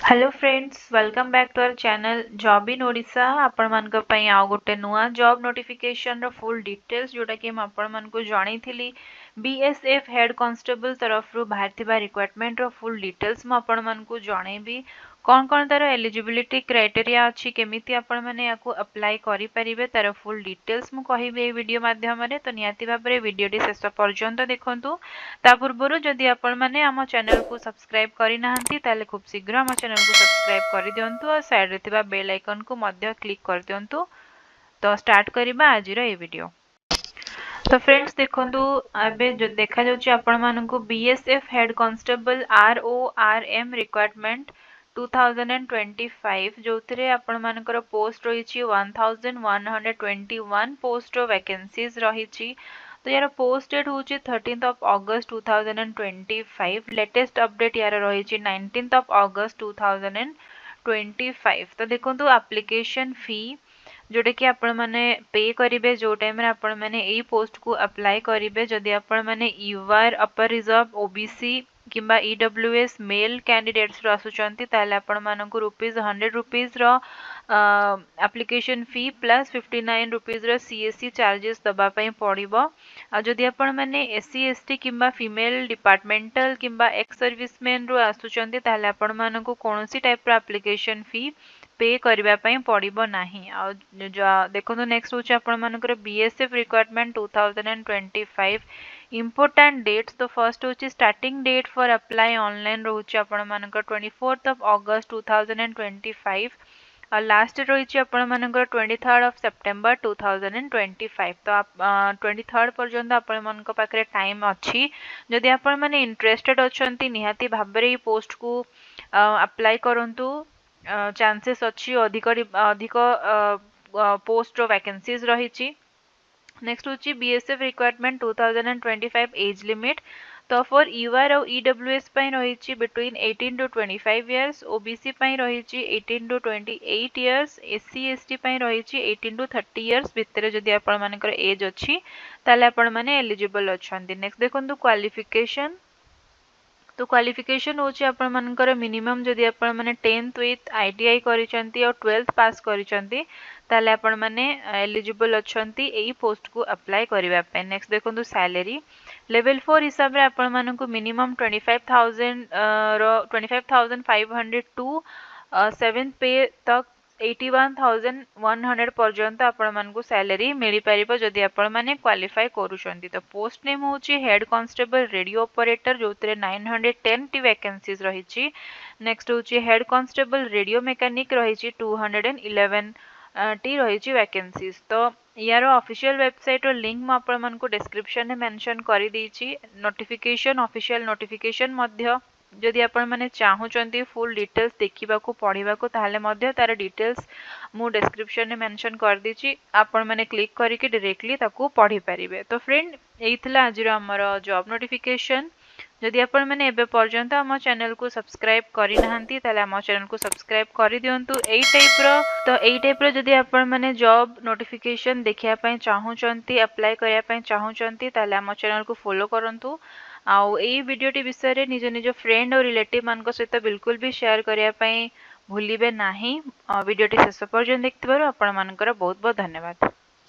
Hello friends, welcome back to our channel job in Odisha. आपण मानक पई आउ गोटे नुआ जॉब नोटिफिकेशन रो फुल डिटेल्स जोटा कि हम आपण मानक जणाई थिली। बीएसएफ हेड कांस्टेबल तरफ रु बाहरथिबा रिक्वायरमेंट रो फुल डिटेल्स म आपण मानक जणाइबी। कौन कौन तार एलिजिबिलिटी क्राइटेरिया अच्छी, केमिति आपण माने याकू अप्लाई करि परिबे तार फुल डिटेल्स मु कहिबे ए वीडियो माध्यम रे। तो नियाति भाबरे वीडियोटी शेष पर्यंत देखंतु। ता पूर्वरु जदि आपण माने आम चैनल को सब्सक्राइब करि नाहंती ताले खूब शीघ्र आम चैनल को सब्सक्राइब कर दियंतु और साइड रे थिबा बेल आइकन को मध्य क्लिक कर दियंतु। तो स्टार्ट करिबा आज रो ए वीडियो। तो फ्रेंड्स देखंतु, एबे जो देखा जाउची आपण मानकु बीएसएफ हेड कांस्टेबल आरओआरएम रिक्वायरमेंट 2025 जोथिरे आपण मानकर पोस्ट रहिछि 1121 पोस्ट वैकेंसीज रहिछि। तो यार पोस्ट डेट होची 13th of August 2025। Latest update यार रहिछि 19th ऑफ अगस्त 2025। तो देखंतु एप्लीकेशन फी जोटा कि आपण माने पे करिवे जो टाइम रे आपण माने एई पोस्ट को अप्लाई करिवे। जदि आपण माने यूआर अपर रिजर्व ओबीसी किंबा ईडब्ल्यूएस मेल कैंडिडेट्स रो आसुचंती ताले आपण मानकु ₹100 रो एप्लीकेशन फी प्लस 59 रुपीस रो सीएससी चार्जेस दबा पई पड़िबो। आ जदि आपण माने एससी एसटी किंबा फीमेल डिपार्टमेंटल किंबा एक्स सर्विसमैन रो आसुचंती ताले आपण मानकु कोनोसी टाइप रो एप्लीकेशन फी पे करबा पई पड़िबो नाही। आ देखो नेक्स्ट होची आपण मानकर बीएसएफ रिक्वायरमेंट 2025 इम्पोर्टेंट डेट्स। तो फर्स्ट होची starting date for apply online रोची आपण मानकर 24th ऑफ अगस्त 2025 और लास्ट रही आपण मानकर 23rd ऑफ सितंबर 2025। तो 23rd पर्यंत आपण मानक पाखरे टाइम अछि। जदि आपण माने इंटरेस्टेड अछंती निहाती भाबरे ई पोस्ट को अप्लाई करंतु। चांसेस अच्छी अधिक पोस्ट वैकेंसीज रही। नेक्स्ट होची बीएसएफ रिक्वायरमेंट 2025 एज लिमिट। तो फॉर यूआर और ईडब्ल्यूएस पई रही बिटवीन 18 to 25 इयर्स, ओबीसी पई रही 18 to 28 इयर्स, एससी एसटी पई रही 18 to 30 इयर्स भितर जदि आपण मानकर एज अछि ताले आपण माने एलिजिबल अछंती। नेक्स्ट देखंतु क्वालिफिकेशन। तो क्वालिफिकेशन होची आपण मानकर मिनिमम जदि आपण माने 10th विथ आईटीआई करिसंती और 12th पास करिसंती ताले आपण माने एलिजिबल अछंती एई पोस्ट को अप्लाई करिवा पे। नेक्स्ट देखंतु सैलरी लेवल 4 हिसाब रे आपण मानकु मिनिमम 25,500 टू 7th पे तक 81,100 पर्यंत आपण मानकु सैलरी मिली परिबो जदि आपण माने क्वालिफाई करूछंती। तो पोस्ट नेम होची हेड कांस्टेबल रेडियो ऑपरेटर जोतरे 910 टी वैकेंसीज रहिछि। नेक्स्ट होची हेड कांस्टेबल रेडियो मैकेनिक रहिछि 211 टी रहिछि वैकेंसीज। तो यार ऑफिशियल वेबसाइट रो लिंक म आपण मानकु डिस्क्रिप्शन में मेंशन करि दैछि। नोटिफिकेशन ऑफिशियल नोटिफिकेशन मध्य जदि आपण माने चाहुचंती फुल डिटेल्स देखिबा को पढिबा को ताले मध्य तार डिटेल्स मु डिस्क्रिप्शन में मेंशन कर दिछि। आपण माने क्लिक करिके डायरेक्टली ताको पढि परिबे। तो फ्रेंड एइथला आजिरो हमर जॉब नोटिफिकेशन। जदि आपण माने एबे पर्यंत हम चैनल को सब्सक्राइब करि नाहंती ताले हम चैनल को सब्सक्राइब करि दियंतु। एई टाइप रो जदि आपण माने जॉब नोटिफिकेशन देखिया पय चाहुचंती, अप्लाई करिया पय चाहुचंती ताले हम चैनल को फॉलो करंतु। आउ एई वीडियोटी विषय रे निज निज फ्रेंड और रिलेटिव मानको सहित बिल्कुल भी शेयर करिया पय भूलिबे नाही। वीडियोटी शेष पर्यंत देखथिबारु आपण मानकर बहुत बहुत धन्यवाद।